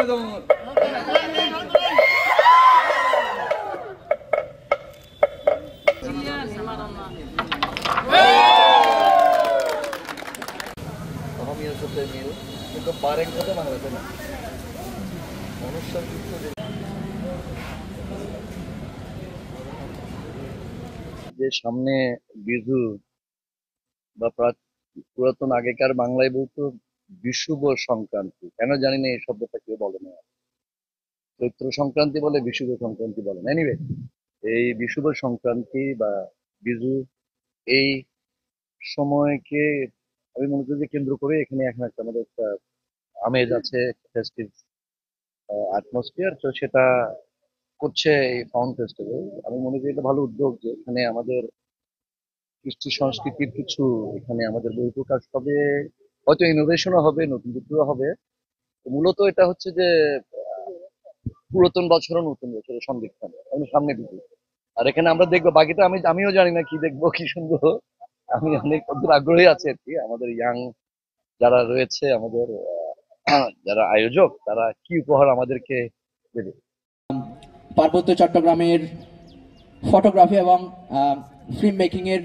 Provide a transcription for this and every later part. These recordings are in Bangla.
যে সামনে বিজু বা পুরাতন আগেকার বাংলায় বলতো বিষুব সংক্রান্তি, কেন জানি না এই শব্দটা কেউ বলে না। চৈত্র সংক্রান্তি বলে, বিষুব সংক্রান্তি বলে না। এনিওয়ে, এই বিষুব সংক্রান্তি বা বিজু, এই সময়কে আমি মনে করি যে কেন্দ্র করে এখানে এখন একটা আমাদের একটা আমেজ আছে, ফেস্টিভ অ্যাটমসফিয়ার, তো সেটা করছে এই ফাউন্ড ফেস্টিভ্যাল। আমি মনে করি এটা ভালো উদ্যোগ যে এখানে আমাদের কৃষ্টি সংস্কৃতির কিছু এখানে আমাদের বহিঃপ্রকাশ হবে, হয়তো ইনোভেশনও হবে, নতুন কিছুও হবে। তো মূলত এটা হচ্ছে যে পুরাতন বছর ও নতুন বছরের সন্ধিক্ষণ, আমি সামনে দিকে। আর এখানে আমরা দেখবো, বাকিটা আমিও জানি না কি দেখবো, কি শুনবো। আমি অনেক ওদের আগ্রহী আছি আর কি। আমাদের ইয়াং যারা রয়েছে, আমাদের যারা আয়োজক, তারা কি উপহার আমাদেরকে দেবে। পার্বত্য চট্টগ্রামের ফটোগ্রাফি এবং ফিল্ম মেকিং এর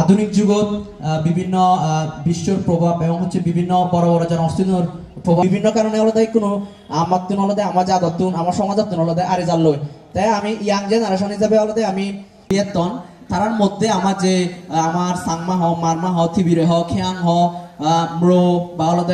আধুনিক যুগত বিভিন্ন বিশ্বর প্রভাব এবং হচ্ছে বিভিন্ন বড় বড় জনঅস্তিত্বর প্রভাব বিভিন্ন কারণে হলো তাই কোনো আমার তুন হলো আমার জাদতুন আমার সমাজতুন হলো আরে জাল লই। তাই আমি ইয়াং জেনারেশন হিসাবে হলো আমি বিয়েতন তারার মধ্যে আমার যে আমার সাংমা হ মারমা হ থিবিরে হ খিয়াং হ ব্রো বা হলো